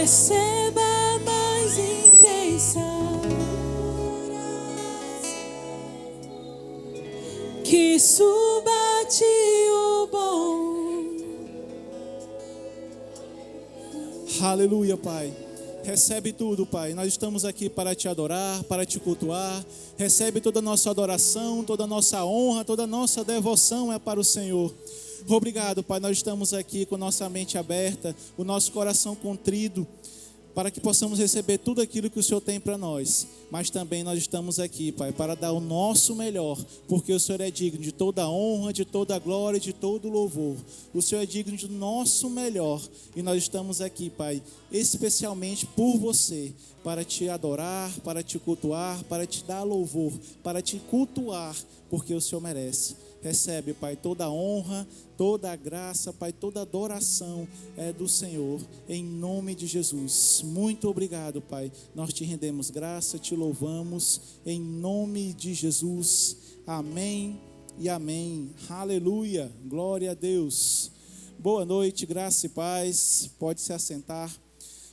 Receba mais intensa, que suba-te o bom. Aleluia, Pai. Recebe tudo, Pai. Nós estamos aqui para te adorar, para te cultuar. Recebe toda a nossa adoração, toda a nossa honra, toda a nossa devoção é para o Senhor. Obrigado, Pai. Nós estamos aqui com nossa mente aberta, o nosso coração contrido, para que possamos receber tudo aquilo que o Senhor tem para nós. Mas também nós estamos aqui, Pai, para dar o nosso melhor, porque o Senhor é digno de toda a honra, de toda a glória, de todo o louvor. O Senhor é digno do nosso melhor, e nós estamos aqui, Pai, especialmente por você, para te adorar, para te cultuar, para te dar louvor, para te cultuar, porque o Senhor merece. Recebe, Pai, toda a honra, toda a graça, Pai, toda a adoração é do Senhor, em nome de Jesus. Muito obrigado, Pai. Nós te rendemos graça, te louvamos, em nome de Jesus. Amém e amém. Aleluia, glória a Deus. Boa noite, graça e paz. Pode se assentar.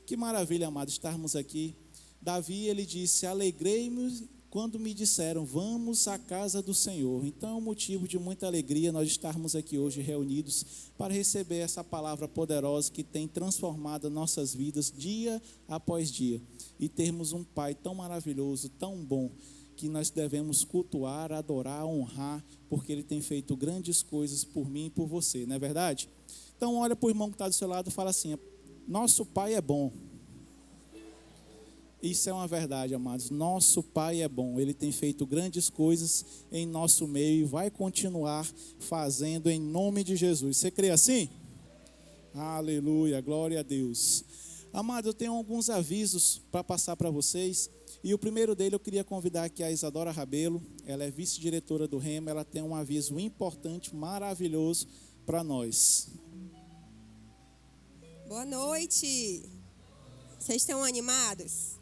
Que maravilha, amado, estarmos aqui. Davi, ele disse: alegrei-me quando me disseram, vamos à casa do Senhor. Então é um motivo de muita alegria nós estarmos aqui hoje reunidos para receber essa palavra poderosa que tem transformado nossas vidas dia após dia. E termos um Pai tão maravilhoso, tão bom, que nós devemos cultuar, adorar, honrar, porque Ele tem feito grandes coisas por mim e por você, não é verdade? Então olha para o irmão que está do seu lado e fala assim: nosso Pai é bom. Isso é uma verdade, amados. Nosso Pai é bom. Ele tem feito grandes coisas em nosso meio e vai continuar fazendo em nome de Jesus. Você crê assim? Aleluia, glória a Deus. Amados, eu tenho alguns avisos para passar para vocês. E o primeiro dele eu queria convidar aqui a Isadora Rabelo. Ela é vice-diretora do Rema. Ela tem um aviso importante, maravilhoso para nós. Boa noite. Vocês estão animados?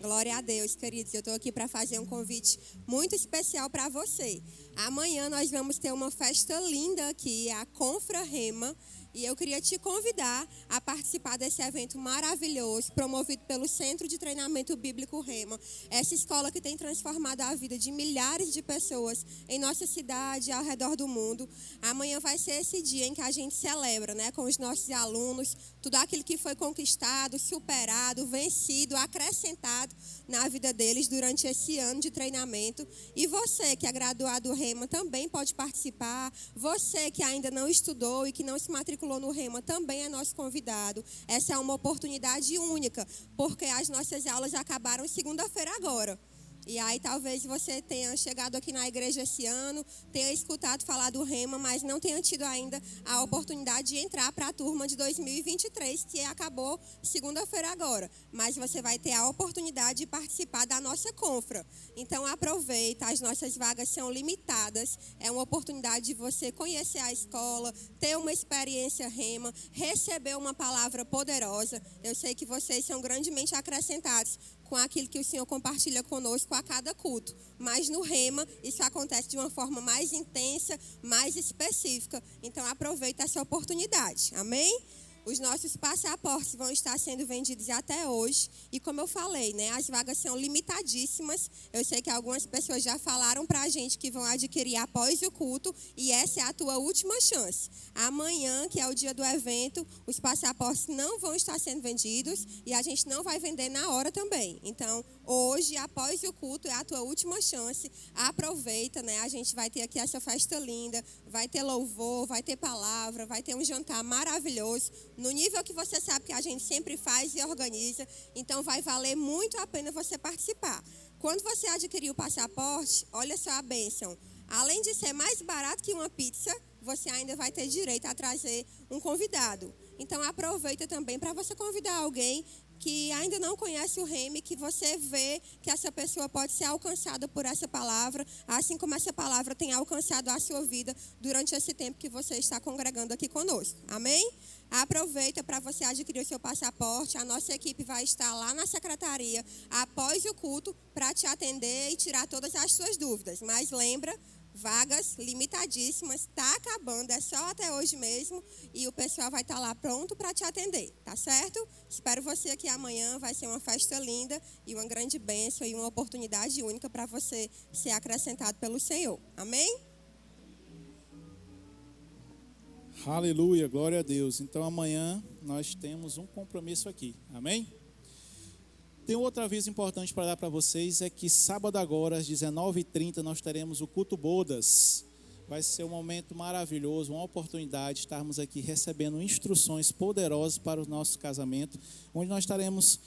Glória a Deus, queridos. Eu estou aqui para fazer um convite muito especial para você. Amanhã nós vamos ter uma festa linda aqui, a Confra Rema. E eu queria te convidar a participar desse evento maravilhoso, promovido pelo Centro de Treinamento Bíblico Rema. Essa escola que tem transformado a vida de milhares de pessoas em nossa cidade e ao redor do mundo. Amanhã vai ser esse dia em que a gente celebra, né, com os nossos alunos, tudo aquilo que foi conquistado, superado, vencido, acrescentado na vida deles durante esse ano de treinamento. E você que é graduado do Rema também pode participar. Você que ainda não estudou e que não se matriculou no Rema também é nosso convidado. Essa é uma oportunidade única, porque as nossas aulas acabaram segunda-feira agora. E aí talvez você tenha chegado aqui na igreja esse ano, tenha escutado falar do Rema, mas não tenha tido ainda a oportunidade de entrar para a turma de 2023, que acabou segunda-feira agora. Mas você vai ter a oportunidade de participar da nossa confra. Então aproveita, as nossas vagas são limitadas. É uma oportunidade de você conhecer a escola, ter uma experiência Rema, receber uma palavra poderosa. Eu sei que vocês são grandemente acrescentados com aquilo que o Senhor compartilha conosco a cada culto. Mas no Rema, isso acontece de uma forma mais intensa, mais específica. Então, aproveita essa oportunidade. Amém? Os nossos passaportes vão estar sendo vendidos até hoje. E como eu falei, né, as vagas são limitadíssimas. Eu sei que algumas pessoas já falaram para a gente que vão adquirir após o culto. E essa é a tua última chance. Amanhã, que é o dia do evento, os passaportes não vão estar sendo vendidos. E a gente não vai vender na hora também. Então, hoje, após o culto, é a tua última chance. Aproveita, né? A gente vai ter aqui essa festa linda. Vai ter louvor, vai ter palavra, vai ter um jantar maravilhoso. No nível que você sabe que a gente sempre faz e organiza. Então vai valer muito a pena você participar. Quando você adquirir o passaporte, olha só a bênção. Além de ser mais barato que uma pizza, você ainda vai ter direito a trazer um convidado. Então aproveita também para você convidar alguém que ainda não conhece o Rema, que você vê que essa pessoa pode ser alcançada por essa palavra, assim como essa palavra tem alcançado a sua vida durante esse tempo que você está congregando aqui conosco. Amém? Aproveita para você adquirir o seu passaporte. A nossa equipe vai estar lá na secretaria após o culto para te atender e tirar todas as suas dúvidas. Mas lembra, Vagas limitadíssimas, está acabando, é só até hoje mesmo e o pessoal vai estar lá pronto para te atender, tá certo? Espero você aqui amanhã, vai ser uma festa linda e uma grande bênção e uma oportunidade única para você ser acrescentado pelo Senhor, amém? Aleluia, glória a Deus. Então amanhã nós temos um compromisso aqui, amém? Tem outro aviso importante para dar para vocês, é que sábado agora, às 19h30, nós teremos o culto bodas. Vai ser um momento maravilhoso, uma oportunidade de estarmos aqui recebendo instruções poderosas para o nosso casamento, onde nós estaremos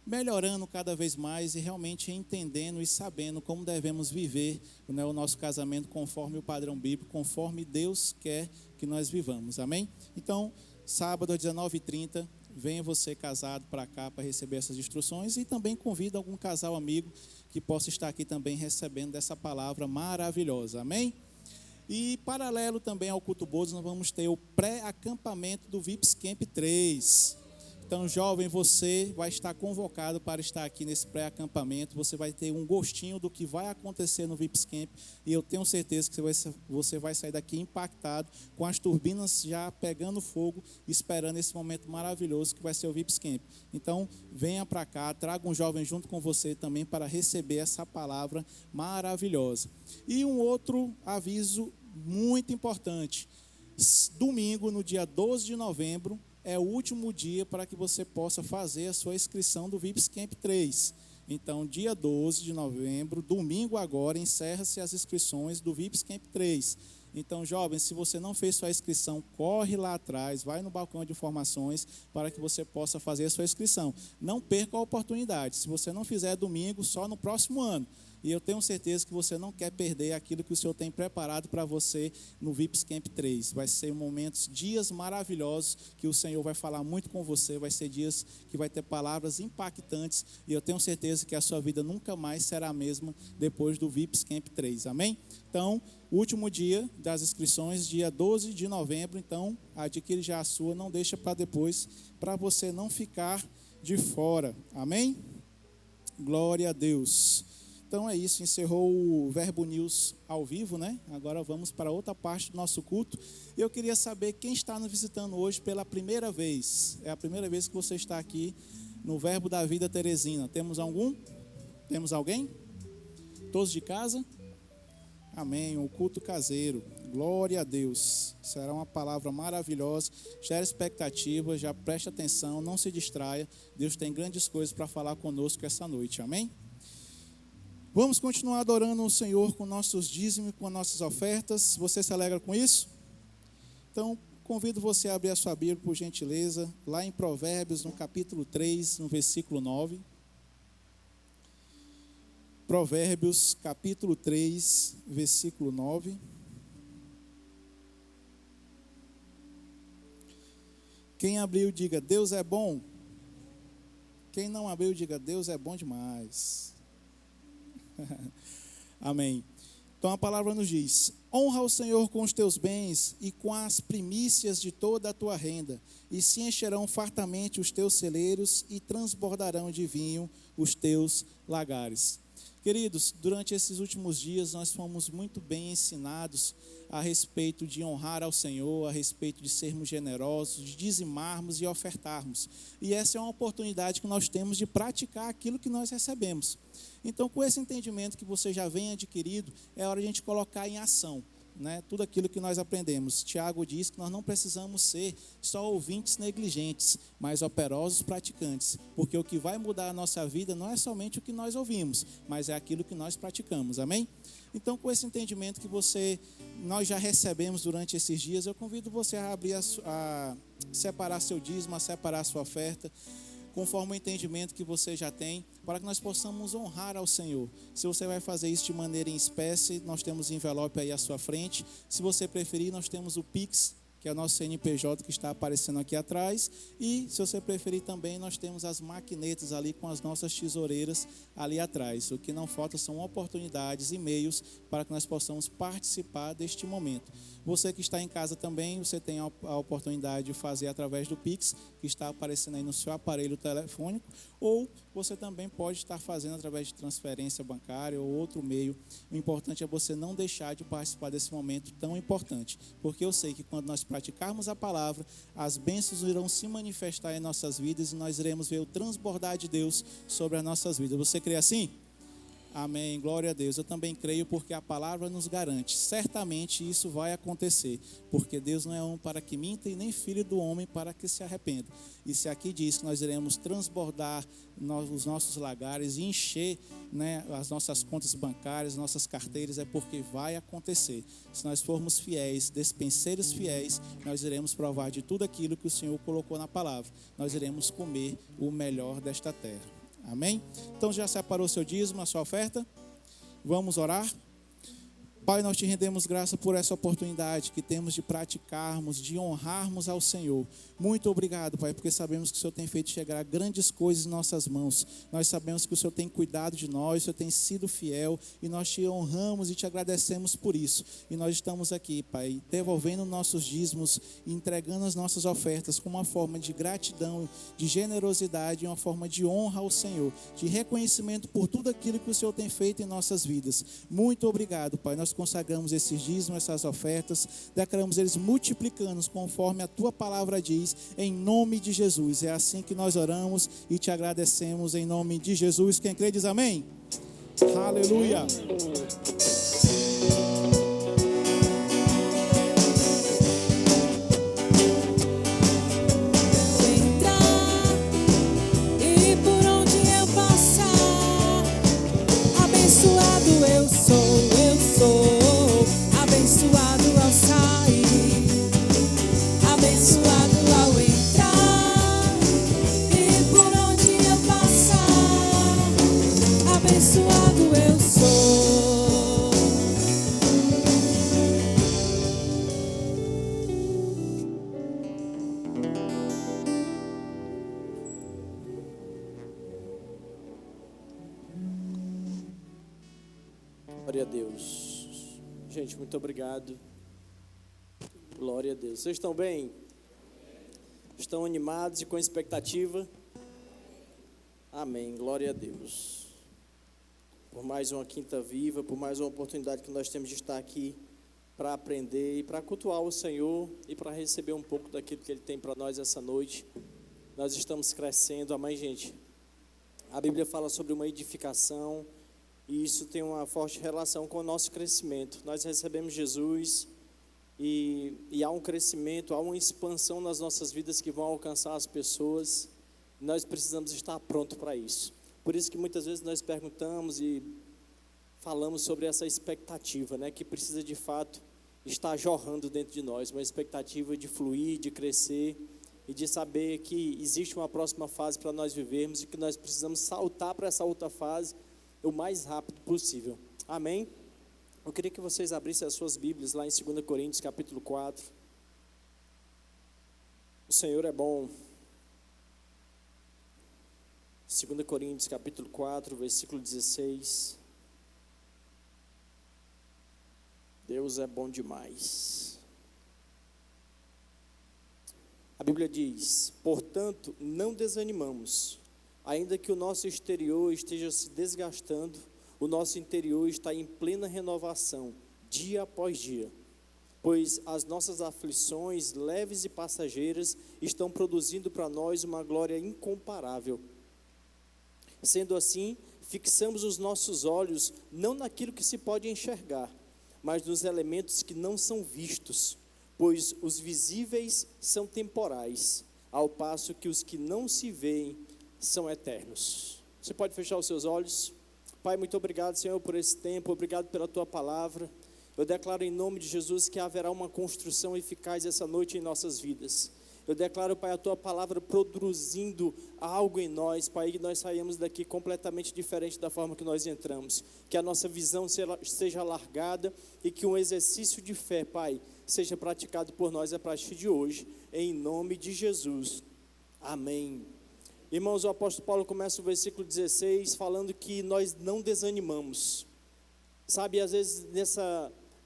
melhorando cada vez mais e realmente entendendo e sabendo como devemos viver, né, o nosso casamento conforme o padrão bíblico, conforme Deus quer que nós vivamos, amém? Então, sábado às 19h30, venha você casado para cá para receber essas instruções e também convida algum casal amigo que possa estar aqui também recebendo dessa palavra maravilhosa, amém? E paralelo também ao culto bodas, nós vamos ter o pré-acampamento do VIPS Camp 3. Então, jovem, você vai estar convocado para estar aqui nesse pré-acampamento. Você vai ter um gostinho do que vai acontecer no VIPS Camp. E eu tenho certeza que você vai sair daqui impactado, com as turbinas já pegando fogo, esperando esse momento maravilhoso que vai ser o VIPS Camp. Então, venha para cá, traga um jovem junto com você também para receber essa palavra maravilhosa. E um outro aviso muito importante. Domingo, no dia 12 de novembro, é o último dia para que você possa fazer a sua inscrição do VIPS Camp 3. Então, dia 12 de novembro, domingo agora, encerra-se as inscrições do VIPS Camp 3. Então, jovens, se você não fez sua inscrição, corre lá atrás, vai no balcão de informações para que você possa fazer a sua inscrição. Não perca a oportunidade. Se você não fizer domingo, só no próximo ano. E eu tenho certeza que você não quer perder aquilo que o Senhor tem preparado para você no VIPS Camp 3. Vai ser momentos, dias maravilhosos, que o Senhor vai falar muito com você. Vai ser dias que vai ter palavras impactantes. E eu tenho certeza que a sua vida nunca mais será a mesma depois do VIPS Camp 3. Amém? Então, último dia das inscrições, dia 12 de novembro. Então, adquire já a sua, não deixa para depois, para você não ficar de fora. Amém? Glória a Deus. Então é isso, encerrou o Verbo News ao vivo, né? Agora vamos para outra parte do nosso culto. Eu queria saber quem está nos visitando hoje pela primeira vez. É a primeira vez que você está aqui no Verbo da Vida Teresina. Temos algum? Temos alguém? Todos de casa? Amém, um culto caseiro. Glória a Deus. Será uma palavra maravilhosa. Gera expectativa, já preste atenção, não se distraia. Deus tem grandes coisas para falar conosco essa noite. Amém? Vamos continuar adorando o Senhor com nossos dízimos, com nossas ofertas. Você se alegra com isso? Então, convido você a abrir a sua Bíblia, por gentileza, lá em Provérbios, no capítulo 3, no versículo 9. Provérbios, capítulo 3, versículo 9. Quem abriu, diga, Deus é bom. Quem não abriu, diga, Deus é bom demais. Amém. Então a palavra nos diz: honra o Senhor com os teus bens e com as primícias de toda a tua renda, e se encherão fartamente os teus celeiros e transbordarão de vinho os teus lagares. Queridos, durante esses últimos dias nós fomos muito bem ensinados a respeito de honrar ao Senhor, a respeito de sermos generosos, de dizimarmos e ofertarmos. E essa é uma oportunidade que nós temos de praticar aquilo que nós recebemos. Então, com esse entendimento que você já vem adquirido, é hora de a gente colocar em ação, né, tudo aquilo que nós aprendemos. Tiago diz que nós não precisamos ser só ouvintes negligentes, mas operosos praticantes, porque o que vai mudar a nossa vida não é somente o que nós ouvimos, mas é aquilo que nós praticamos, amém? Então, com esse entendimento que nós já recebemos durante esses dias, eu convido você a abrir a separar seu dízimo, a separar sua oferta, conforme o entendimento que você já tem, para que nós possamos honrar ao Senhor. Se você vai fazer isso de maneira em espécie, nós temos envelope aí à sua frente. Se você preferir, nós temos o Pix, que é o nosso CNPJ que está aparecendo aqui atrás. E, se você preferir também, nós temos as maquinetas ali com as nossas tesoureiras ali atrás. O que não falta são oportunidades e meios para que nós possamos participar deste momento. Você que está em casa também, você tem a oportunidade de fazer através do Pix, que está aparecendo aí no seu aparelho telefônico, ou você também pode estar fazendo através de transferência bancária ou outro meio. O importante é você não deixar de participar desse momento tão importante, porque eu sei que quando nós praticarmos a palavra, as bênçãos irão se manifestar em nossas vidas e nós iremos ver o transbordar de Deus sobre as nossas vidas. Você crê assim? Amém, glória a Deus. Eu também creio porque a palavra nos garante. Certamente isso vai acontecer, porque Deus não é homem para que minta e nem filho do homem para que se arrependa. E se aqui diz que nós iremos transbordar os nossos lagares e encher, as nossas contas bancárias, nossas carteiras, é porque vai acontecer. Se nós formos fiéis, despenseiros fiéis, nós iremos provar de tudo aquilo que o Senhor colocou na palavra. Nós iremos comer o melhor desta terra. Amém? Então já separou seu dízimo, a sua oferta? Vamos orar? Pai, nós te rendemos graça por essa oportunidade que temos de praticarmos, de honrarmos ao Senhor. Muito obrigado, Pai, porque sabemos que o Senhor tem feito chegar grandes coisas em nossas mãos. Nós sabemos que o Senhor tem cuidado de nós, o Senhor tem sido fiel e nós te honramos e te agradecemos por isso. E nós estamos aqui, Pai, devolvendo nossos dízimos e entregando as nossas ofertas como uma forma de gratidão, de generosidade, uma forma de honra ao Senhor, de reconhecimento por tudo aquilo que o Senhor tem feito em nossas vidas. Muito obrigado, Pai. Nós consagramos esses dízimos, essas ofertas, declaramos eles multiplicando conforme a tua palavra diz, em nome de Jesus. É assim que nós oramos e te agradecemos em nome de Jesus. Quem crê diz amém. Aleluia. Glória a Deus. Gente, muito obrigado. Glória a Deus. Vocês estão bem? Estão animados e com expectativa? Amém. Glória a Deus. Por mais uma quinta viva, por mais uma oportunidade que nós temos de estar aqui para aprender e para cultuar o Senhor e para receber um pouco daquilo que Ele tem para nós essa noite. Nós estamos crescendo. Amém, gente? A Bíblia fala sobre uma edificação. E isso tem uma forte relação com o nosso crescimento. Nós recebemos Jesus e há um crescimento, há uma expansão nas nossas vidas que vão alcançar as pessoas. Nós precisamos estar prontos para isso. Por isso que muitas vezes nós perguntamos e falamos sobre essa expectativa, que precisa de fato estar jorrando dentro de nós. Uma expectativa de fluir, de crescer e de saber que existe uma próxima fase para nós vivermos e que nós precisamos saltar para essa outra fase o mais rápido possível. Amém? Eu queria que vocês abrissem as suas Bíblias lá em 2 Coríntios, capítulo 4. O Senhor é bom. 2 Coríntios, capítulo 4, versículo 16. Deus é bom demais. A Bíblia diz: portanto, não desanimamos. Ainda que o nosso exterior esteja se desgastando, o nosso interior está em plena renovação, dia após dia. Pois as nossas aflições, leves e passageiras, estão produzindo para nós uma glória incomparável. Sendo assim, fixamos os nossos olhos não naquilo que se pode enxergar, mas nos elementos que não são vistos, pois os visíveis são temporais, ao passo que os que não se veem são eternos. Você pode fechar os seus olhos? Pai, muito obrigado, Senhor, por esse tempo, obrigado pela Tua palavra. Eu declaro em nome de Jesus que haverá uma construção eficaz essa noite em nossas vidas. Eu declaro, Pai, a Tua palavra produzindo algo em nós, Pai, que nós saímos daqui completamente diferente da forma que nós entramos. Que a nossa visão seja alargada e que um exercício de fé, Pai, seja praticado por nós a partir de hoje, em nome de Jesus. Amém. Irmãos, o apóstolo Paulo começa o versículo 16 falando que nós não desanimamos. Sabe, às vezes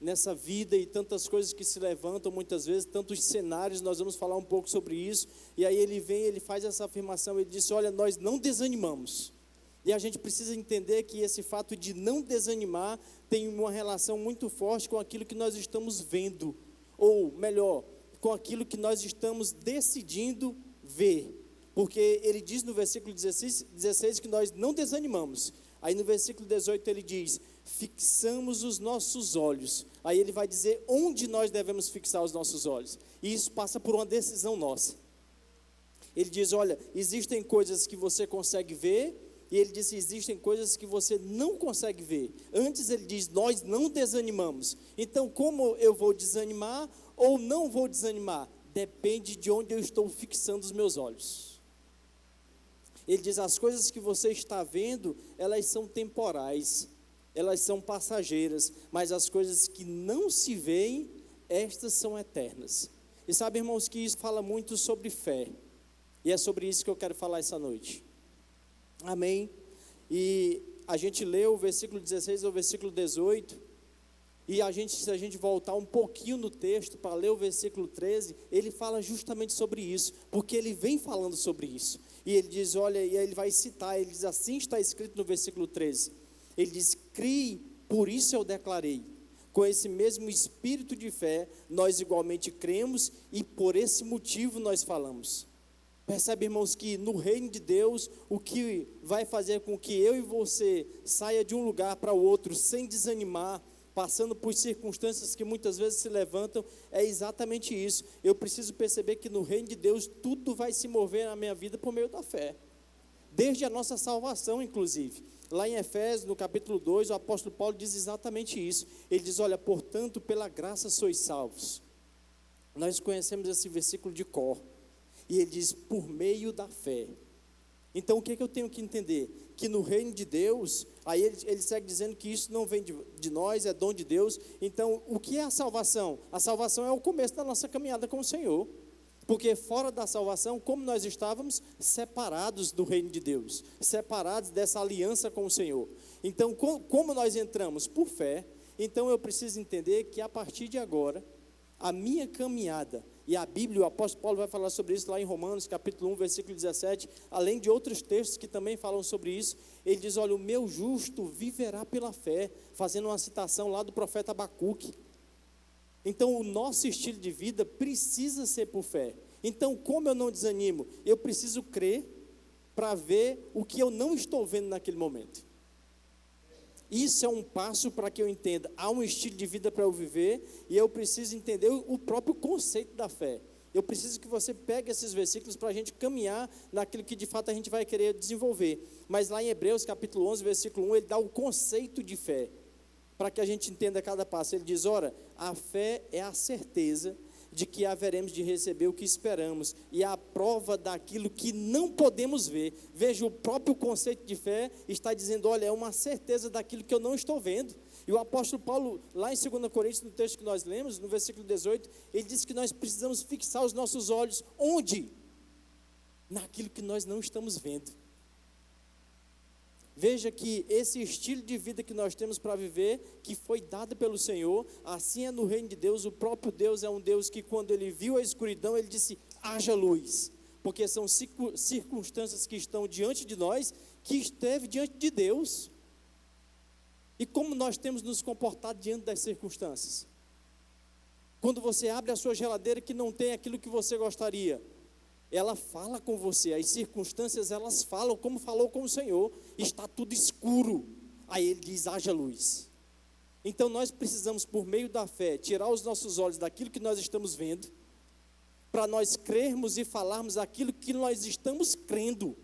nessa vida e tantas coisas que se levantam muitas vezes, tantos cenários, nós vamos falar um pouco sobre isso. E aí ele faz essa afirmação, ele diz: olha, nós não desanimamos. E a gente precisa entender que esse fato de não desanimar tem uma relação muito forte com aquilo que nós estamos vendo, ou melhor, com aquilo que nós estamos decidindo ver. Porque ele diz no versículo 16 que nós não desanimamos. Aí no versículo 18 ele diz, fixamos os nossos olhos. Aí ele vai dizer onde nós devemos fixar os nossos olhos. E isso passa por uma decisão nossa. Ele diz, olha, existem coisas que você consegue ver, e ele diz, existem coisas que você não consegue ver. Antes ele diz, nós não desanimamos. Então, como eu vou desanimar ou não vou desanimar? Depende de onde eu estou fixando os meus olhos. Ele diz, as coisas que você está vendo, elas são temporais, elas são passageiras, mas as coisas que não se veem, estas são eternas. E sabe, irmãos, que isso fala muito sobre fé. E é sobre isso que eu quero falar essa noite. Amém? E a gente leu o versículo 16 ao versículo 18, e se a gente voltar um pouquinho no texto para ler o versículo 13, ele fala justamente sobre isso, porque ele vem falando sobre isso. E ele diz, olha, e aí ele vai citar, ele diz, assim está escrito no versículo 13. Ele diz, crie, por isso eu declarei. Com esse mesmo espírito de fé, nós igualmente cremos e por esse motivo nós falamos. Percebe, irmãos, que no reino de Deus, o que vai fazer com que eu e você saia de um lugar para o outro sem desanimar, passando por circunstâncias que muitas vezes se levantam, é exatamente isso. Eu preciso perceber que no reino de Deus tudo vai se mover na minha vida por meio da fé. Desde a nossa salvação, inclusive. Lá em Efésios, no capítulo 2, o apóstolo Paulo diz exatamente isso. Ele diz, olha, portanto, pela graça sois salvos. Nós conhecemos esse versículo de cor. E ele diz, por meio da fé. Então, o que eu tenho que entender? Que no reino de Deus, aí ele segue dizendo que isso não vem de nós, é dom de Deus. Então, o que é a salvação? A salvação é o começo da nossa caminhada com o Senhor. Porque fora da salvação, como nós estávamos separados do reino de Deus, separados dessa aliança com o Senhor. Então, como nós entramos? Por fé. Então, eu preciso entender que a partir de agora, a minha caminhada, e a Bíblia, o apóstolo Paulo vai falar sobre isso lá em Romanos, capítulo 1, versículo 17, além de outros textos que também falam sobre isso, ele diz, olha, o meu justo viverá pela fé, fazendo uma citação lá do profeta Abacuque. Então, o nosso estilo de vida precisa ser por fé. Então, como eu não desanimo? Eu preciso crer para ver o que eu não estou vendo naquele momento. Isso é um passo para que eu entenda, há um estilo de vida para eu viver, e eu preciso entender o próprio conceito da fé. Eu preciso que você pegue esses versículos para a gente caminhar naquilo que de fato a gente vai querer desenvolver. Mas lá em Hebreus capítulo 11, versículo 1, ele dá o conceito de fé, para que a gente entenda cada passo. Ele diz, ora, a fé é a certeza de que haveremos de receber o que esperamos, e a prova daquilo que não podemos ver. Veja, o próprio conceito de fé está dizendo, olha, é uma certeza daquilo que eu não estou vendo. E o apóstolo Paulo, lá em 2 Coríntios, no texto que nós lemos, no versículo 18, ele diz que nós precisamos fixar os nossos olhos, onde? Naquilo que nós não estamos vendo. Veja que esse estilo de vida que nós temos para viver, que foi dado pelo Senhor, assim é no reino de Deus. O próprio Deus é um Deus que, quando ele viu a escuridão, ele disse, haja luz, porque são circunstâncias que estão diante de nós, que esteve diante de Deus. E como nós temos nos comportado diante das circunstâncias? Quando você abre a sua geladeira que não tem aquilo que você gostaria, ela fala com você, as circunstâncias elas falam, como falou com o Senhor, está tudo escuro, aí ele diz, haja luz. Então nós precisamos, por meio da fé, tirar os nossos olhos daquilo que nós estamos vendo, para nós crermos e falarmos aquilo que nós estamos crendo.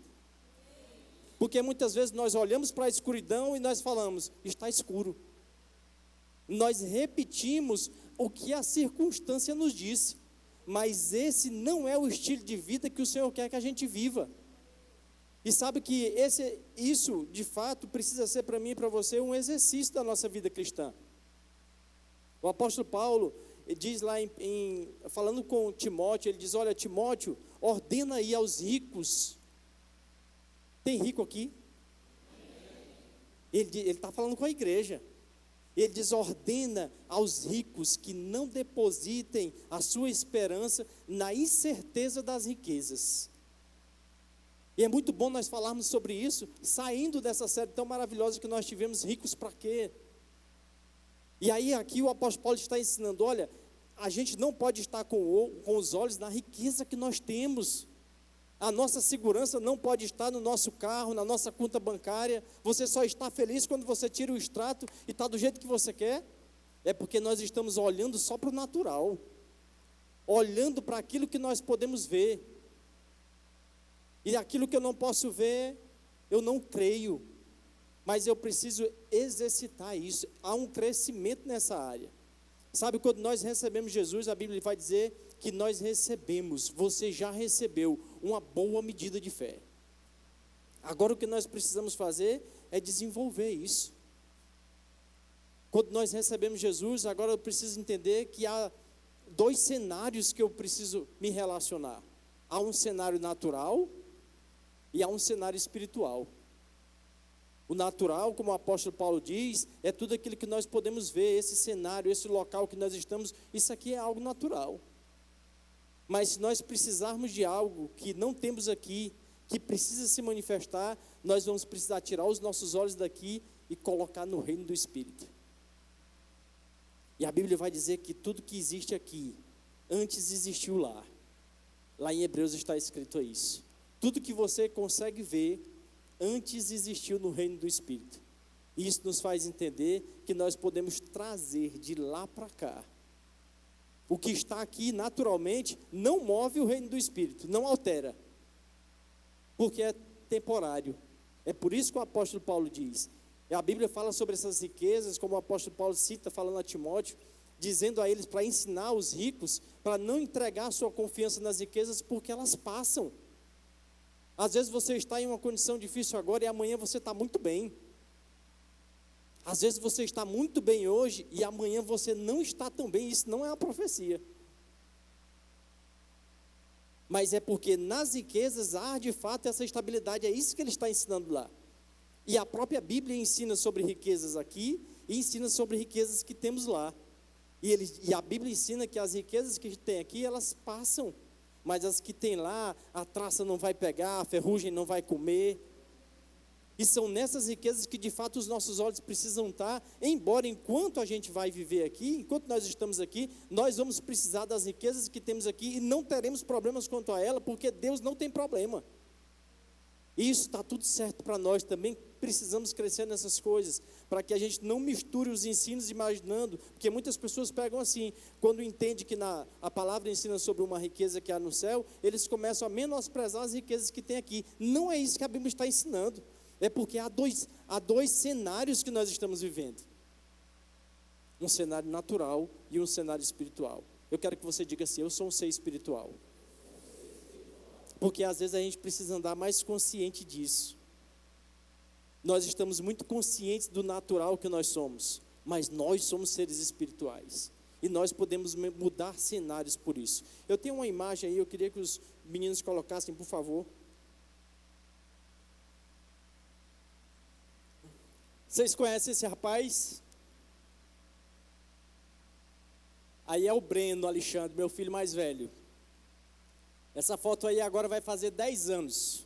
Porque muitas vezes nós olhamos para a escuridão e nós falamos, está escuro. Nós repetimos o que a circunstância nos disse. Mas esse não é o estilo de vida que o Senhor quer que a gente viva. E sabe que isso, de fato, precisa ser para mim e para você um exercício da nossa vida cristã. O apóstolo Paulo diz lá, falando com Timóteo, ele diz, olha, Timóteo, ordena aí aos ricos. Tem rico aqui? Ele está falando com a igreja. Ele diz, ordena aos ricos que não depositem a sua esperança na incerteza das riquezas. E é muito bom nós falarmos sobre isso, saindo dessa série tão maravilhosa que nós tivemos, Ricos para quê? E aí aqui o apóstolo Paulo está ensinando, olha, a gente não pode estar com os olhos na riqueza que nós temos. A nossa segurança não pode estar no nosso carro, na nossa conta bancária. Você só está feliz quando você tira o extrato e está do jeito que você quer. É porque nós estamos olhando só para o natural, olhando para aquilo que nós podemos ver. E aquilo que eu não posso ver, eu não creio. Mas eu preciso exercitar isso. Há um crescimento nessa área. Sabe, quando nós recebemos Jesus, a Bíblia vai dizer que nós recebemos, você já recebeu uma boa medida de fé. Agora o que nós precisamos fazer é desenvolver isso. Quando nós recebemos Jesus, agora eu preciso entender que há 2 cenários que eu preciso me relacionar. Há um cenário natural e há um cenário espiritual. O natural, como o apóstolo Paulo diz, é tudo aquilo que nós podemos ver, esse cenário, esse local que nós estamos, isso aqui é algo natural. Mas se nós precisarmos de algo que não temos aqui, que precisa se manifestar, nós vamos precisar tirar os nossos olhos daqui e colocar no reino do Espírito. E a Bíblia vai dizer que tudo que existe aqui, antes existiu lá. Lá em Hebreus está escrito isso. Tudo que você consegue ver, antes existiu no reino do Espírito. E isso nos faz entender que nós podemos trazer de lá para cá. O que está aqui naturalmente não move o reino do Espírito, não altera. Porque é temporário. É por isso que o apóstolo Paulo diz. E a Bíblia fala sobre essas riquezas, como o apóstolo Paulo cita falando a Timóteo, dizendo a eles para ensinar os ricos, para não entregar sua confiança nas riquezas, porque elas passam. Às vezes você está em uma condição difícil agora e amanhã você está muito bem. Às vezes você está muito bem hoje e amanhã você não está tão bem. Isso não é uma profecia. Mas é porque nas riquezas há de fato essa estabilidade. É isso que ele está ensinando lá. E a própria Bíblia ensina sobre riquezas aqui e ensina sobre riquezas que temos lá. E a Bíblia ensina que as riquezas que tem aqui, elas passam. Mas as que tem lá, a traça não vai pegar, a ferrugem não vai comer. E são nessas riquezas que de fato os nossos olhos precisam estar, embora enquanto a gente vai viver aqui, enquanto nós estamos aqui, nós vamos precisar das riquezas que temos aqui e não teremos problemas quanto a ela, porque Deus não tem problema. E isso está tudo certo para nós, também precisamos crescer nessas coisas, para que a gente não misture os ensinos imaginando, porque muitas pessoas pegam assim, quando entendem que a palavra ensina sobre uma riqueza que há no céu, eles começam a menosprezar as riquezas que tem aqui. Não é isso que a Bíblia está ensinando, é porque há dois cenários que nós estamos vivendo, um cenário natural e um cenário espiritual. Eu quero que você diga assim, eu sou um ser espiritual. Porque às vezes a gente precisa andar mais consciente disso. Nós estamos muito conscientes do natural que nós somos, mas nós somos seres espirituais. E nós podemos mudar cenários por isso. Eu tenho uma imagem aí, eu queria que os meninos colocassem, por favor. Vocês conhecem esse rapaz? Aí é o Breno Alexandre, meu filho mais velho. Essa foto aí agora vai fazer 10 anos.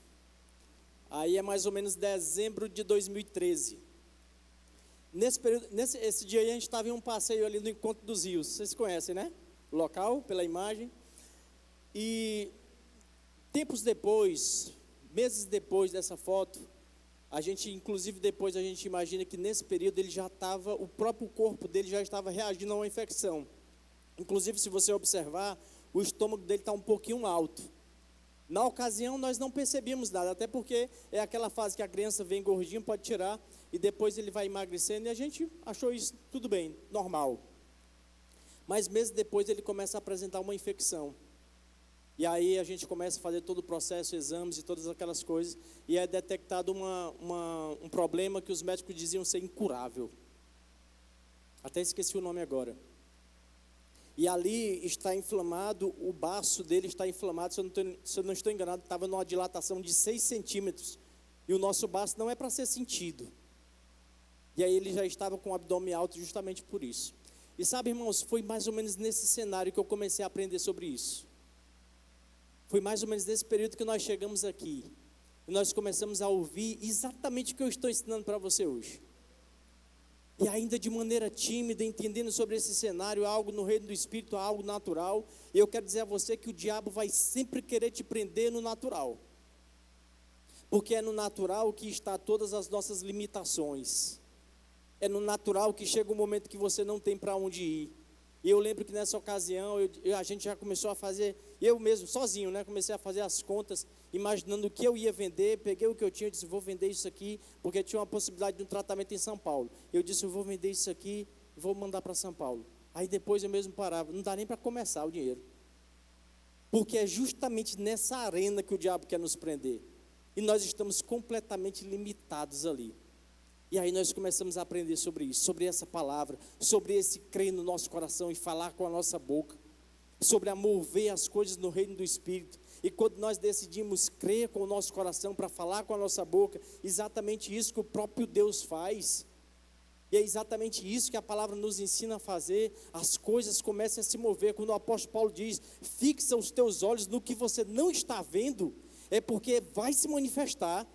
Aí é mais ou menos dezembro de 2013. Nesse período, esse dia aí a gente estava em um passeio ali no Encontro dos Rios. Vocês conhecem, né? O local, pela imagem. E tempos depois, meses depois dessa foto, inclusive depois a gente imagina que nesse período ele já estava, o próprio corpo dele já estava reagindo a uma infecção. Inclusive, se você observar, o estômago dele está um pouquinho alto. Na ocasião, nós não percebíamos nada, até porque é aquela fase que a criança vem gordinho, pode tirar, e depois ele vai emagrecendo, e a gente achou isso tudo bem, normal. Mas meses depois ele começa a apresentar uma infecção. E aí a gente começa a fazer todo o processo, exames e todas aquelas coisas, e é detectado um problema que os médicos diziam ser incurável. Até esqueci o nome agora. E ali está inflamado, o baço dele está inflamado, se eu não estou enganado, estava numa dilatação de 6 centímetros. E o nosso baço não é para ser sentido. E aí ele já estava com o abdômen alto justamente por isso. E sabe, irmãos, foi mais ou menos nesse cenário que eu comecei a aprender sobre isso. Foi mais ou menos nesse período que nós chegamos aqui. e nós começamos a ouvir exatamente o que eu estou ensinando para você hoje. E ainda de maneira tímida, entendendo sobre esse cenário, algo no reino do Espírito, algo natural. E eu quero dizer a você que o diabo vai sempre querer te prender no natural. Porque é no natural que está todas as nossas limitações. É no natural que chega um momento que você não tem para onde ir. E eu lembro que nessa ocasião, a gente já começou a fazer, eu mesmo, sozinho, né? Comecei a fazer as contas, imaginando o que eu ia vender. Peguei o que eu tinha e disse, vou vender isso aqui, porque tinha uma possibilidade de um tratamento em São Paulo. Eu disse, eu vou vender isso aqui, vou mandar para São Paulo. Aí depois eu mesmo parava, não dá nem para começar o dinheiro. Porque é justamente nessa arena que o diabo quer nos prender. E nós estamos completamente limitados ali. E aí nós começamos a aprender sobre isso, sobre essa palavra, sobre esse crer no nosso coração e falar com a nossa boca, sobre a mover as coisas no reino do Espírito. E quando nós decidimos crer com o nosso coração para falar com a nossa boca, exatamente isso que o próprio Deus faz. E é exatamente isso que a palavra nos ensina a fazer, as coisas começam a se mover. Quando o apóstolo Paulo diz, fixa os teus olhos no que você não está vendo, é porque vai se manifestar.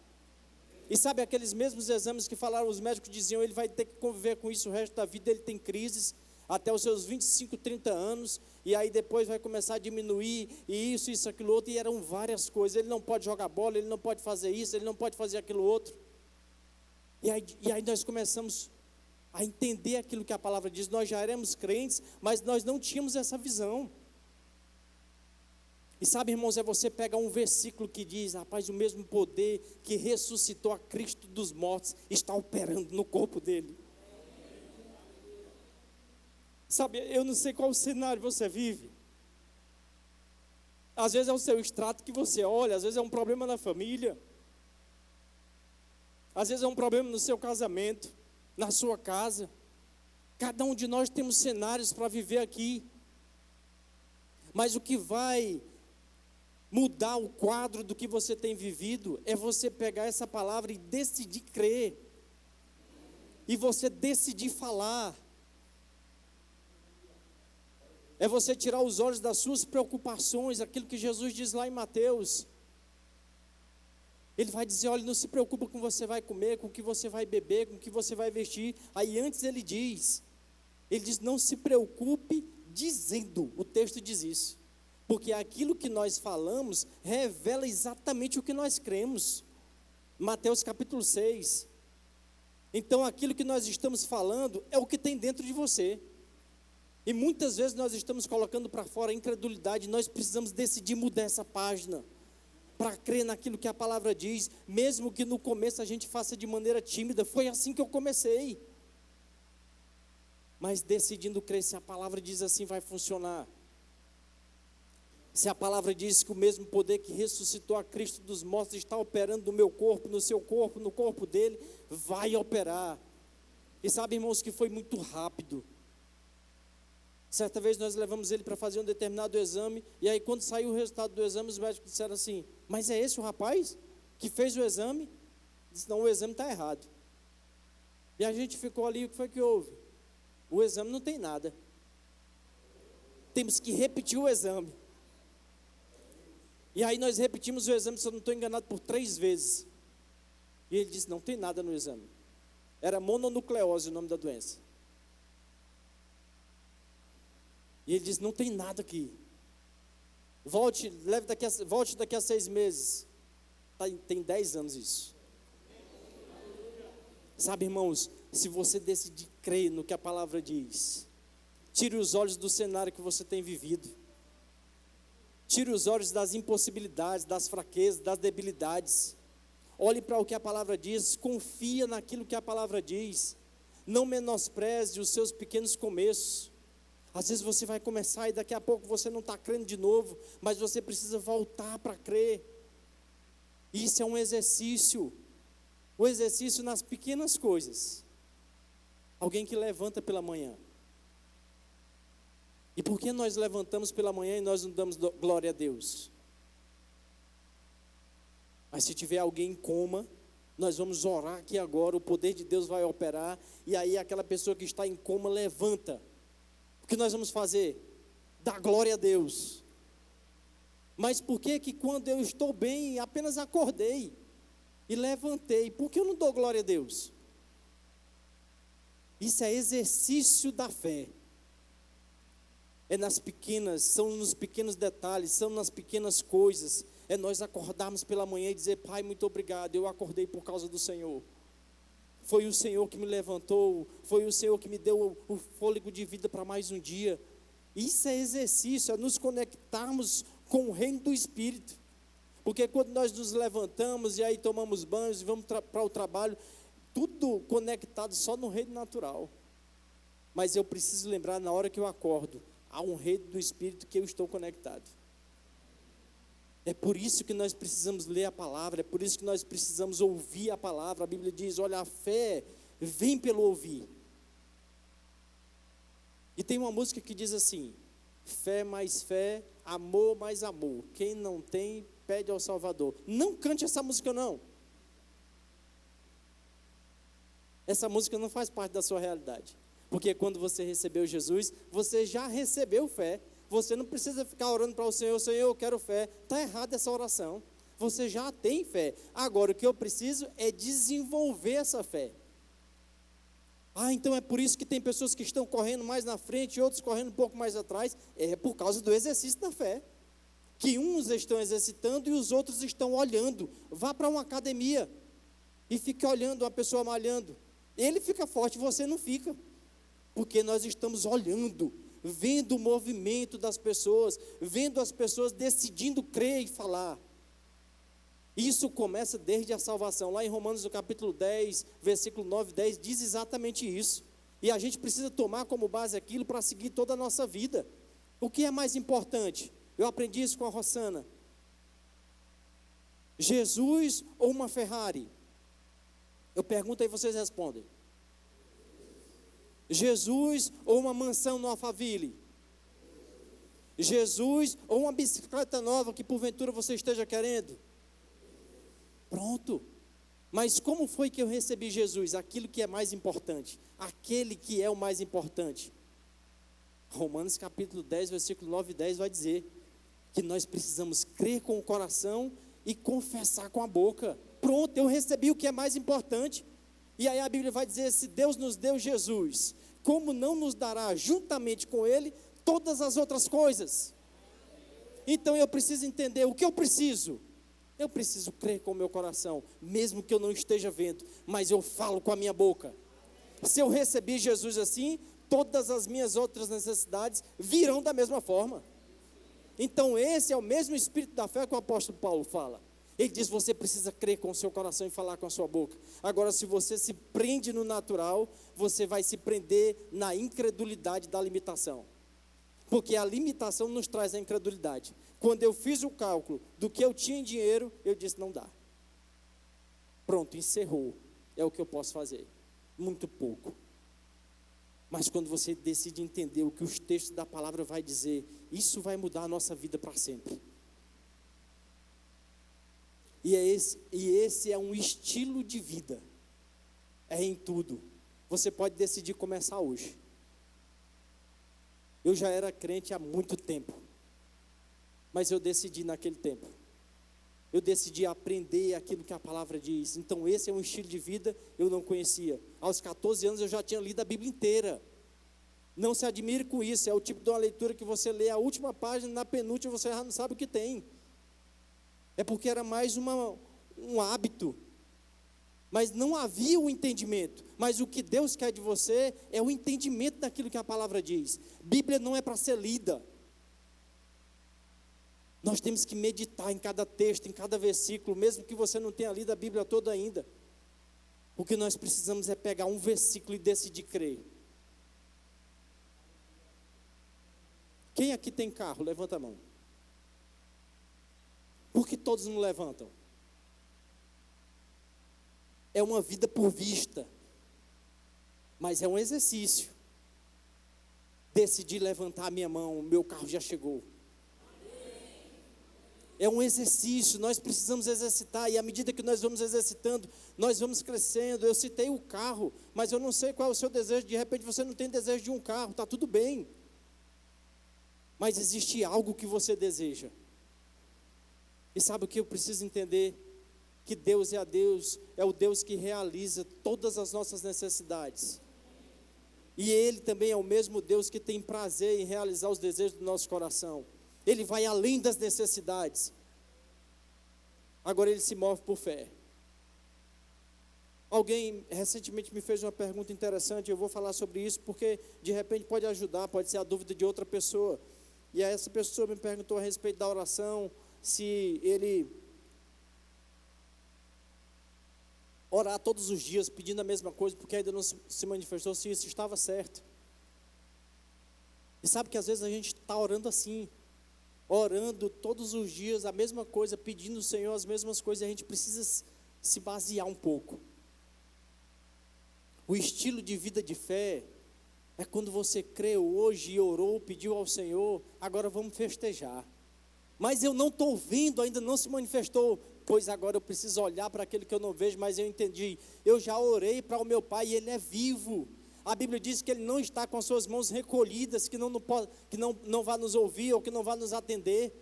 E sabe aqueles mesmos exames que falaram, os médicos diziam, ele vai ter que conviver com isso o resto da vida, ele tem crises até os seus 25, 30 anos, e aí depois vai começar a diminuir, e isso, aquilo outro, e eram várias coisas, ele não pode jogar bola, ele não pode fazer isso, ele não pode fazer aquilo outro. E aí nós começamos a entender aquilo que a palavra diz, nós já éramos crentes, mas nós não tínhamos essa visão. E sabe, irmãos, é você pegar um versículo que diz, rapaz, o mesmo poder que ressuscitou a Cristo dos mortos está operando no corpo dele. Sabe, eu não sei qual cenário você vive. Às vezes é o seu extrato que você olha, às vezes é um problema na família. Às vezes é um problema no seu casamento, na sua casa. Cada um de nós temos cenários para viver aqui. Mas o que vai mudar o quadro do que você tem vivido é você pegar essa palavra e decidir crer. E você decidir falar. É você tirar os olhos das suas preocupações, aquilo que Jesus diz lá em Mateus. Ele vai dizer, olha, não se preocupa com o que você vai comer, com o que você vai beber, com o que você vai vestir. Aí antes ele diz, não se preocupe dizendo, o texto diz isso. Porque aquilo que nós falamos revela exatamente o que nós cremos. Mateus capítulo 6. Então aquilo que nós estamos falando é o que tem dentro de você. E muitas vezes nós estamos colocando para fora a incredulidade, nós precisamos decidir mudar essa página, para crer naquilo que a palavra diz, mesmo que no começo a gente faça de maneira tímida. Foi assim que eu comecei. Mas decidindo crer, se a palavra diz assim, vai funcionar. Se a palavra diz que o mesmo poder que ressuscitou a Cristo dos mortos está operando no meu corpo, no seu corpo, no corpo dele, vai operar. E sabe, irmãos, que foi muito rápido. Certa vez nós levamos ele para fazer um determinado exame, e aí quando saiu o resultado do exame, os médicos disseram assim, mas é esse o rapaz que fez o exame? Disse, não, o exame está errado. E a gente ficou ali, o que foi que houve? O exame não tem nada. Temos que repetir o exame. E aí nós repetimos o exame, se eu não estou enganado, por 3 vezes. E ele disse, não tem nada no exame. Era mononucleose o nome da doença. E ele disse, não tem nada aqui. Volte daqui a 6 meses. Tem 10 anos isso. Sabe, irmãos, se você decidir crer no que a palavra diz, tire os olhos do cenário que você tem vivido. Tire os olhos das impossibilidades, das fraquezas, das debilidades. Olhe para o que a palavra diz, confia naquilo que a palavra diz. Não menospreze os seus pequenos começos. Às vezes você vai começar e daqui a pouco você não está crendo de novo, mas você precisa voltar para crer. Isso é um exercício. O exercício nas pequenas coisas. Alguém que levanta pela manhã. E por que nós levantamos pela manhã e nós não damos glória a Deus? Mas se tiver alguém em coma, nós vamos orar aqui agora, o poder de Deus vai operar, e aí aquela pessoa que está em coma levanta. O que nós vamos fazer? Dar glória a Deus. Mas por que quando eu estou bem, apenas acordei, e levantei. Por que eu não dou glória a Deus? Isso é exercício da fé. É nas pequenas, são nos pequenos detalhes, são nas pequenas coisas. É nós acordarmos pela manhã e dizer: Pai, muito obrigado, eu acordei por causa do Senhor. Foi o Senhor que me levantou, foi o Senhor que me deu o fôlego de vida para mais um dia. Isso é exercício, é nos conectarmos com o reino do Espírito. Porque quando nós nos levantamos e aí tomamos banhos e vamos para o trabalho, tudo conectado só no reino natural. Mas eu preciso lembrar, na hora que eu acordo, há um reino do Espírito que eu estou conectado. É por isso que nós precisamos ler a palavra, é por isso que nós precisamos ouvir a palavra. A Bíblia diz: olha, a fé vem pelo ouvir. E tem uma música que diz assim: fé mais fé, amor mais amor. Quem não tem, pede ao Salvador. Não cante essa música, não. Essa música não faz parte da sua realidade. Porque quando você recebeu Jesus, você já recebeu fé. Você não precisa ficar orando para o Senhor: Senhor, eu quero fé. Está errada essa oração. Você já tem fé. Agora, o que eu preciso é desenvolver essa fé. Então é por isso que tem pessoas que estão correndo mais na frente e outros correndo um pouco mais atrás. É por causa do exercício da fé. Que uns estão exercitando e os outros estão olhando. Vá para uma academia e fique olhando uma pessoa malhando. Ele fica forte, você não fica. Porque nós estamos olhando, vendo o movimento das pessoas, vendo as pessoas decidindo crer e falar. Isso começa desde a salvação. Lá em Romanos, no capítulo 10, versículo 9 e 10, diz exatamente isso. E a gente precisa tomar como base aquilo para seguir toda a nossa vida. O que é mais importante? Eu aprendi isso com a Rossana. Jesus ou uma Ferrari? Eu pergunto aí, vocês respondem. Jesus ou uma mansão no Alphaville? Jesus ou uma bicicleta nova que porventura você esteja querendo? Pronto. Mas como foi que eu recebi Jesus? Aquilo que é mais importante. Aquele que é o mais importante. Romanos capítulo 10, versículo 9 e 10 vai dizer que nós precisamos crer com o coração e confessar com a boca. Pronto, eu recebi o que é mais importante. E aí a Bíblia vai dizer: se Deus nos deu Jesus, como não nos dará juntamente com Ele todas as outras coisas? Então eu preciso entender o que eu preciso. Eu preciso crer com o meu coração, mesmo que eu não esteja vendo, mas eu falo com a minha boca. Se eu recebi Jesus assim, todas as minhas outras necessidades virão da mesma forma. Então esse é o mesmo espírito da fé que o apóstolo Paulo fala. Ele diz: você precisa crer com o seu coração e falar com a sua boca. Agora, se você se prende no natural, você vai se prender na incredulidade da limitação. Porque a limitação nos traz a incredulidade. Quando eu fiz o cálculo do que eu tinha em dinheiro, eu disse: não dá. Pronto, encerrou. É o que eu posso fazer. Muito pouco. Mas quando você decide entender o que os textos da palavra vai dizer, isso vai mudar a nossa vida para sempre. E esse é um estilo de vida. É em tudo. Você pode decidir começar hoje. Eu já era crente há muito tempo. Mas eu decidi naquele tempo. Eu decidi aprender aquilo que a palavra diz. Então esse é um estilo de vida que eu não conhecia. Aos 14 anos eu já tinha lido a Bíblia inteira. Não se admire com isso. É o tipo de uma leitura que você lê a última página, na penúltima você já não sabe o que tem. É porque era mais um hábito. Mas não havia o entendimento. Mas o que Deus quer de você é o entendimento daquilo que a palavra diz. Bíblia não é para ser lida. Nós temos que meditar em cada texto, em cada versículo, mesmo que você não tenha lido a Bíblia toda ainda. O que nós precisamos é pegar um versículo e decidir crer. Quem aqui tem carro? Levanta a mão. Por que todos não levantam? É uma vida por vista, mas é um exercício. Decidi levantar a minha mão, o meu carro já chegou. É um exercício, nós precisamos exercitar, e à medida que nós vamos exercitando, nós vamos crescendo. Eu citei o carro, mas eu não sei qual é o seu desejo. De repente você não tem desejo de um carro, está tudo bem. Mas existe algo que você deseja. E sabe o que eu preciso entender? que Deus, é o Deus que realiza todas as nossas necessidades. E Ele também é o mesmo Deus que tem prazer em realizar os desejos do nosso coração. Ele vai além das necessidades. Agora Ele se move por fé. Alguém recentemente me fez uma pergunta interessante, eu vou falar sobre isso porque de repente pode ajudar, pode ser a dúvida de outra pessoa. E aí essa pessoa me perguntou a respeito da oração, se ele orar todos os dias pedindo a mesma coisa, porque ainda não se manifestou, se isso estava certo. E sabe que às vezes a gente está orando assim, orando todos os dias a mesma coisa, pedindo ao Senhor as mesmas coisas, e a gente precisa se basear um pouco. O estilo de vida de fé é quando você creu hoje e orou, pediu ao Senhor, agora vamos festejar. Mas eu não estou vendo, ainda não se manifestou, pois agora eu preciso olhar para aquele que eu não vejo, mas eu entendi. Eu já orei para o meu Pai e Ele é vivo. A Bíblia diz que Ele não está com as suas mãos recolhidas, que não vai nos ouvir ou que não vai nos atender.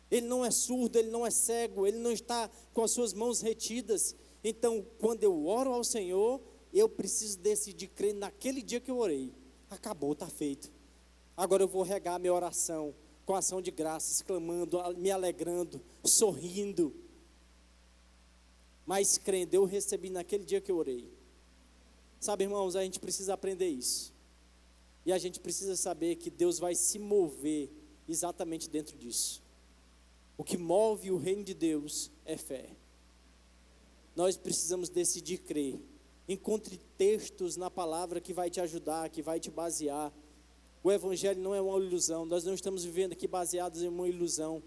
Ele não é surdo, Ele não é cego, Ele não está com as suas mãos retidas. Então, quando eu oro ao Senhor, eu preciso decidir crer naquele dia que eu orei. Acabou, está feito. Agora eu vou regar a minha oração com ação de graças, clamando, me alegrando, sorrindo. Mas crendo, eu recebi naquele dia que eu orei. Sabe, irmãos, a gente precisa aprender isso. E a gente precisa saber que Deus vai se mover exatamente dentro disso. O que move o reino de Deus é fé. Nós precisamos decidir crer. Encontre textos na palavra que vai te ajudar, que vai te basear. O Evangelho não é uma ilusão. Nós não estamos vivendo aqui baseados em uma ilusão.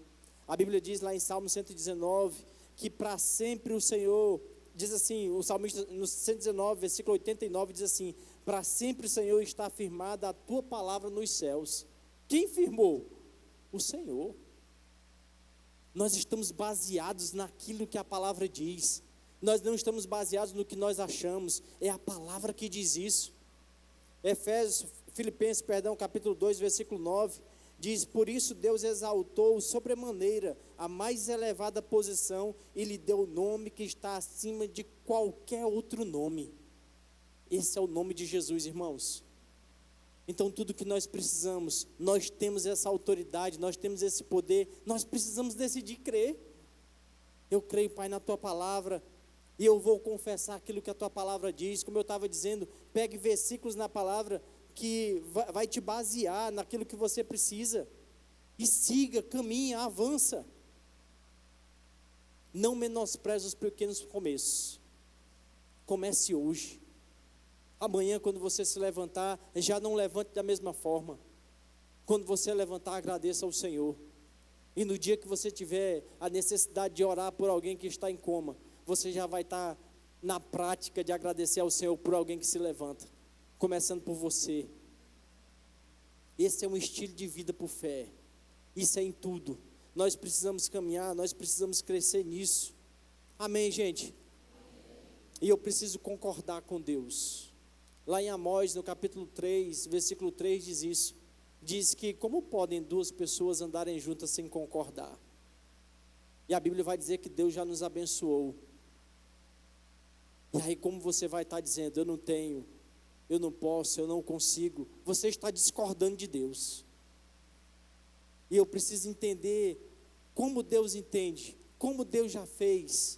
A Bíblia diz lá em Salmo 119, que para sempre o Senhor, diz assim, o salmista no 119, versículo 89, diz assim, para sempre o Senhor está firmada a tua palavra nos céus. Quem firmou? O Senhor. Nós estamos baseados naquilo que a palavra diz. Nós não estamos baseados no que nós achamos, é a palavra que diz isso. Filipenses, capítulo 2, versículo 9, diz, por isso Deus exaltou sobremaneira a mais elevada posição e lhe deu o nome que está acima de qualquer outro nome. Esse é o nome de Jesus, irmãos. Então tudo que nós precisamos, nós temos essa autoridade, nós temos esse poder, nós precisamos decidir crer. Eu creio, Pai, na Tua palavra, e eu vou confessar aquilo que a Tua palavra diz. Como eu estava dizendo, pegue versículos na palavra que vai te basear naquilo que você precisa, e siga, caminha, avança. Não menospreze os pequenos começos. Comece hoje. Amanhã, quando você se levantar, já não levante da mesma forma. Quando você levantar, agradeça ao Senhor. E no dia que você tiver a necessidade de orar por alguém que está em coma, você já vai estar na prática de agradecer ao Senhor por alguém que se levanta, começando por você. Esse é um estilo de vida por fé. Isso é em tudo. Nós precisamos caminhar, nós precisamos crescer nisso. Amém, gente? E eu preciso concordar com Deus. Lá em Amós, no capítulo 3, versículo 3 diz isso. Diz que como podem duas pessoas andarem juntas sem concordar? E a Bíblia vai dizer que Deus já nos abençoou. E aí como você vai estar dizendo, eu não tenho, eu não posso, eu não consigo? Você está discordando de Deus. E eu preciso entender como Deus entende, como Deus já fez,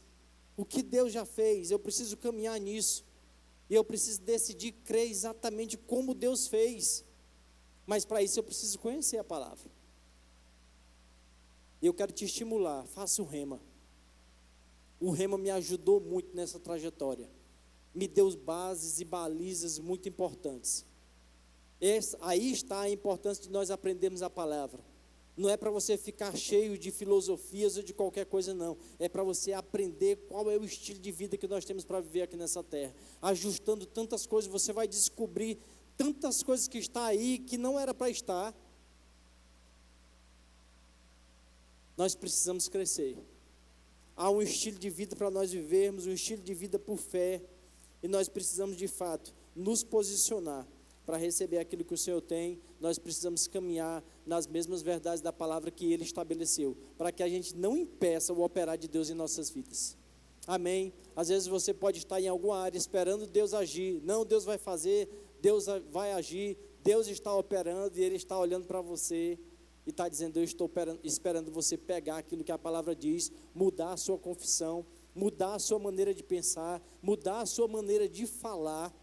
o que Deus já fez. Eu preciso caminhar nisso. E eu preciso decidir crer exatamente como Deus fez. Mas para isso eu preciso conhecer a palavra. E eu quero te estimular, faça o rema. O rema me ajudou muito nessa trajetória. Me deu bases e balizas muito importantes. Aí está a importância de nós aprendermos a palavra. Não é para você ficar cheio de filosofias ou de qualquer coisa, não. É para você aprender qual é o estilo de vida que nós temos para viver aqui nessa terra. Ajustando tantas coisas, você vai descobrir tantas coisas que está aí que não era para estar. Nós precisamos crescer. Há um estilo de vida para nós vivermos, um estilo de vida por fé. E nós precisamos, de fato, nos posicionar para receber aquilo que o Senhor tem. Nós precisamos caminhar nas mesmas verdades da palavra que Ele estabeleceu, para que a gente não impeça o operar de Deus em nossas vidas. Amém? Às vezes você pode estar em alguma área esperando Deus agir. Não, Deus vai fazer, Deus vai agir, Deus está operando e Ele está olhando para você e está dizendo: eu estou esperando você pegar aquilo que a palavra diz, mudar a sua confissão, mudar a sua maneira de pensar, mudar a sua maneira de falar.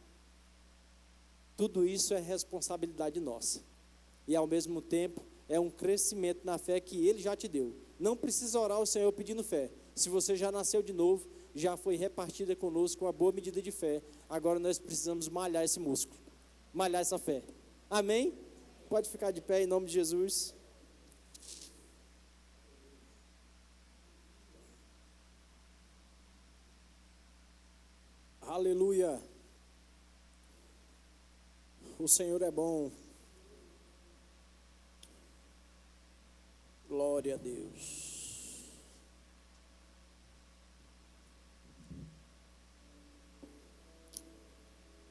Tudo isso é responsabilidade nossa. E ao mesmo tempo é um crescimento na fé que Ele já te deu. Não precisa orar ao Senhor pedindo fé. Se você já nasceu de novo, já foi repartida conosco uma boa medida de fé. Agora nós precisamos malhar esse músculo, malhar essa fé. Amém? Pode ficar de pé em nome de Jesus. Aleluia. O Senhor é bom. Glória a Deus.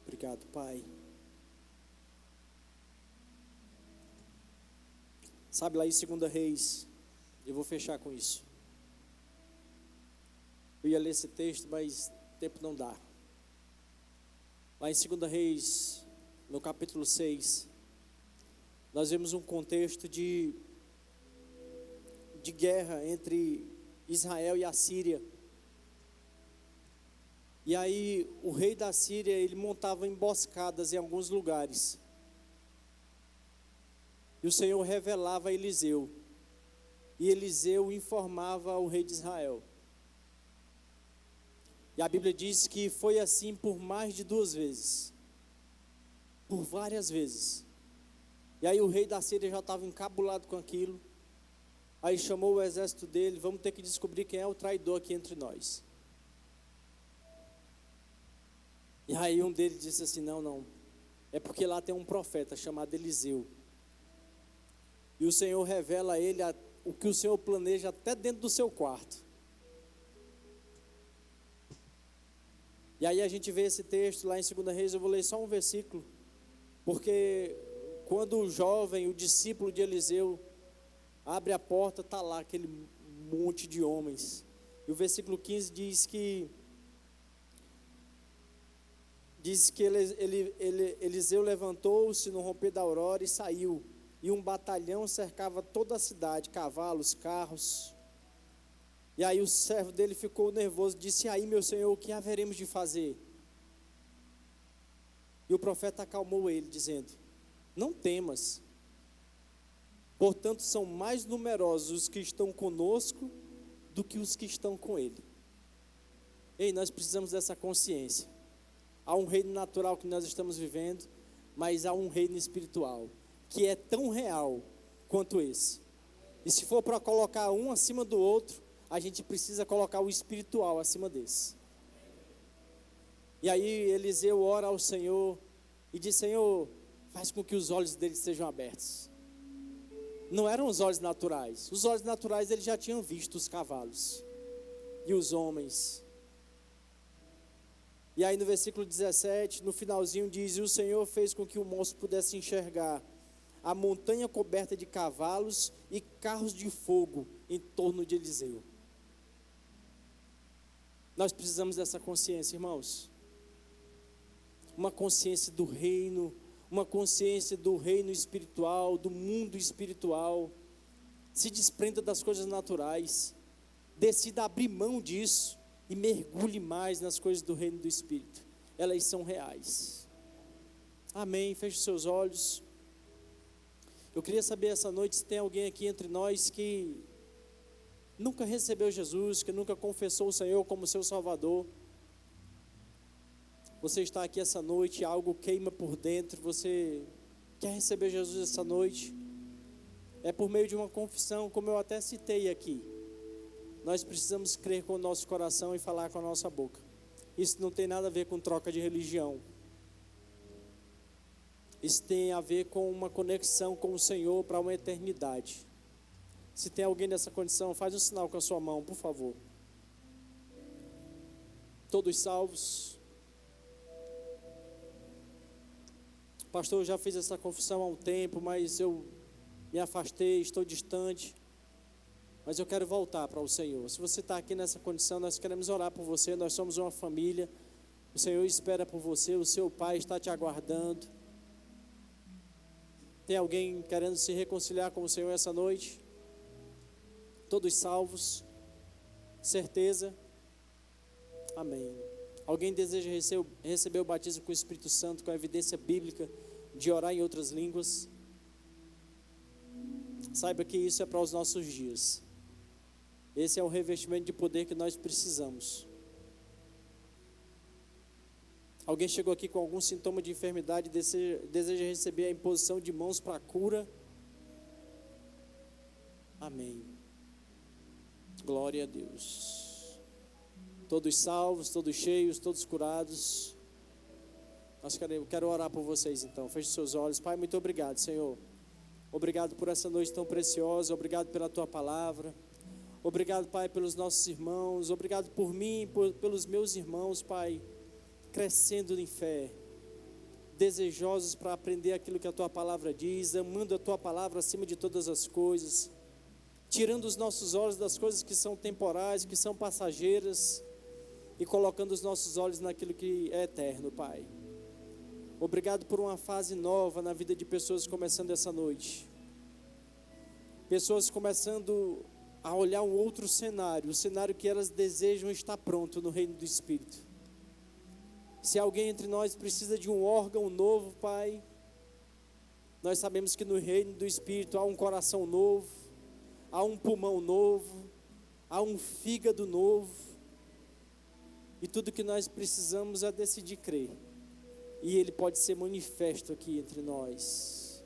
Obrigado, Pai. Sabe, lá em 2 Reis, eu vou fechar com isso. Eu ia ler esse texto, mas o tempo não dá. Lá em 2 Reis, no capítulo 6, nós vemos um contexto de guerra entre Israel e a Síria. E aí o rei da Síria, ele montava emboscadas em alguns lugares. E o Senhor revelava a Eliseu. E Eliseu informava ao rei de Israel. E a Bíblia diz que foi assim por mais de 2 vezes. Por várias vezes. E aí o rei da Síria já estava encabulado com aquilo. Aí chamou o exército dele: vamos ter que descobrir quem é o traidor aqui entre nós. E aí um deles disse assim: não, é porque lá tem um profeta chamado Eliseu. E o Senhor revela a ele o que o Senhor planeja até dentro do seu quarto. E aí a gente vê esse texto lá em 2 Reis. Eu vou ler só um versículo, porque quando o jovem, o discípulo de Eliseu, abre a porta, está lá aquele monte de homens. E o versículo 15 diz que Eliseu levantou-se no romper da aurora e saiu. E um batalhão cercava toda a cidade, cavalos, carros. E aí o servo dele ficou nervoso, disse: aí, meu senhor, o que haveremos de fazer? E o profeta acalmou ele, dizendo: não temas. Portanto, são mais numerosos os que estão conosco do que os que estão com ele. Ei, nós precisamos dessa consciência. Há um reino natural que nós estamos vivendo, mas há um reino espiritual, que é tão real quanto esse. E se for para colocar um acima do outro, a gente precisa colocar o espiritual acima desse. E aí Eliseu ora ao Senhor e diz: Senhor, faz com que os olhos deles sejam abertos. Não eram os olhos naturais. Os olhos naturais eles já tinham visto os cavalos e os homens. E aí no versículo 17, no finalzinho diz: e o Senhor fez com que o moço pudesse enxergar a montanha coberta de cavalos e carros de fogo em torno de Eliseu. Nós precisamos dessa consciência, irmãos. Uma consciência do reino, uma consciência do reino espiritual, do mundo espiritual. Se desprenda das coisas naturais. Decida abrir mão disso e mergulhe mais nas coisas do reino do Espírito. Elas são reais. Amém. Feche os seus olhos. Eu queria saber essa noite se tem alguém aqui entre nós que nunca recebeu Jesus, que nunca confessou o Senhor como seu Salvador. Você está aqui essa noite, algo queima por dentro, você quer receber Jesus essa noite. É por meio de uma confissão, como eu até citei aqui. Nós precisamos crer com o nosso coração e falar com a nossa boca. Isso não tem nada a ver com troca de religião. Isso tem a ver com uma conexão com o Senhor para uma eternidade. Se tem alguém nessa condição, faz um sinal com a sua mão, por favor. Todos salvos? Pastor, eu já fiz essa confissão há um tempo, mas eu me afastei, estou distante. mas eu quero voltar para o Senhor. Se você está aqui nessa condição, nós queremos orar por você, nós somos uma família, o Senhor espera por você, o seu Pai está te aguardando. Tem alguém querendo se reconciliar com o Senhor essa noite? Todos salvos? Certeza? Amém. Alguém deseja receber o batismo com o Espírito Santo, com a evidência bíblica de orar em outras línguas? Saiba que isso é para os nossos dias. Esse é o revestimento de poder que nós precisamos. Alguém chegou aqui com algum sintoma de enfermidade e deseja receber a imposição de mãos para a cura? Amém. Glória a Deus. Todos salvos, todos cheios, todos curados. Quero orar por vocês então. Feche seus olhos. Pai, muito obrigado, Senhor. Obrigado por essa noite tão preciosa. Obrigado pela Tua palavra. Obrigado, Pai, pelos nossos irmãos. Obrigado por mim, pelos meus irmãos, Pai, crescendo em fé, desejosos para aprender aquilo que a Tua palavra diz, amando a Tua palavra acima de todas as coisas, tirando os nossos olhos das coisas que são temporais, que são passageiras, e colocando os nossos olhos naquilo que é eterno, Pai. Obrigado por uma fase nova na vida de pessoas começando essa noite. Pessoas começando a olhar um outro cenário, o cenário que elas desejam estar pronto no reino do Espírito. Se alguém entre nós precisa de um órgão novo, Pai, nós sabemos que no reino do Espírito há um coração novo, há um pulmão novo, há um fígado novo, e tudo que nós precisamos é decidir crer. E Ele pode ser manifesto aqui entre nós.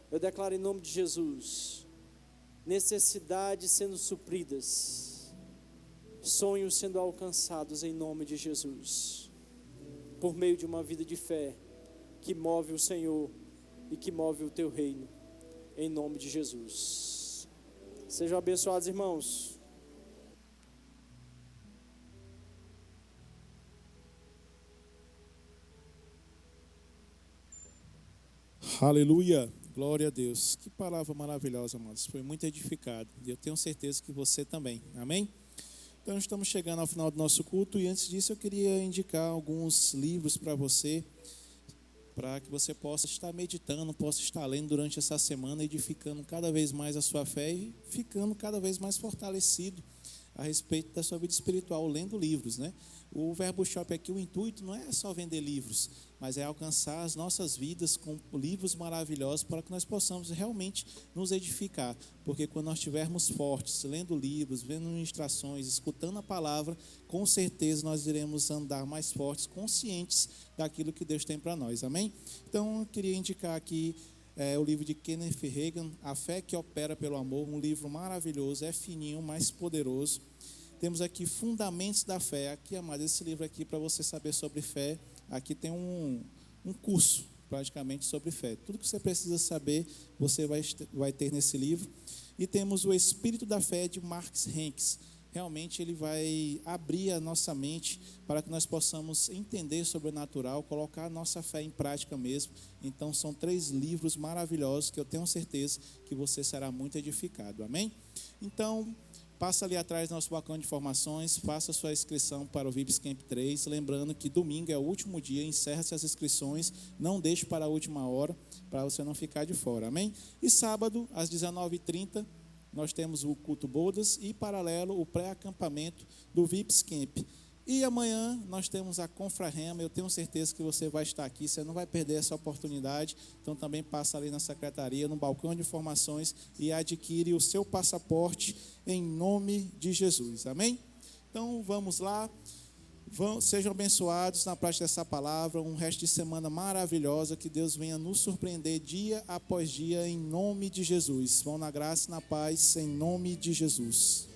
Eu declaro em nome de Jesus, necessidades sendo supridas, sonhos sendo alcançados em nome de Jesus, por meio de uma vida de fé, que move o Senhor e que move o Teu reino, em nome de Jesus. Sejam abençoados, irmãos. Aleluia, glória a Deus. Que palavra maravilhosa, amados. Foi muito edificado e eu tenho certeza que você também, amém? Então estamos chegando ao final do nosso culto e antes disso eu queria indicar alguns livros para você, para que você possa estar meditando, possa estar lendo durante essa semana, edificando cada vez mais a sua fé e ficando cada vez mais fortalecido a respeito da sua vida espiritual, lendo livros, né? O Verbo Shop aqui, o intuito não é só vender livros, mas é alcançar as nossas vidas com livros maravilhosos para que nós possamos realmente nos edificar, porque quando nós estivermos fortes, lendo livros, vendo ministrações, escutando a palavra, com certeza nós iremos andar mais fortes, conscientes daquilo que Deus tem para nós, amém? Então eu queria indicar aqui o livro de Kenneth Hagin, A Fé que Opera pelo Amor, um livro maravilhoso, é fininho, mas poderoso. Temos aqui Fundamentos da Fé, aqui, amado, esse livro aqui para você saber sobre fé, aqui tem um curso praticamente sobre fé, tudo que você precisa saber, você vai ter nesse livro. E temos o Espírito da Fé de Mark Hanks, realmente ele vai abrir a nossa mente para que nós possamos entender sobre o natural, colocar a nossa fé em prática mesmo. Então são 3 livros maravilhosos que eu tenho certeza que você será muito edificado, amém? Então passa ali atrás do nosso balcão de informações, faça sua inscrição para o VIPS Camp 3, lembrando que domingo é o último dia, encerra-se as inscrições, não deixe para a última hora, para você não ficar de fora, amém? E sábado, às 19h30, nós temos o culto bodas e paralelo o pré-acampamento do VIPS Camp. E amanhã nós temos a Confrarema, eu tenho certeza que você vai estar aqui, você não vai perder essa oportunidade, então também passa ali na secretaria, no balcão de informações e adquire o seu passaporte em nome de Jesus, amém? Então vamos lá, sejam abençoados na prática dessa palavra, um resto de semana maravilhosa, que Deus venha nos surpreender dia após dia em nome de Jesus. Vão na graça e na paz em nome de Jesus.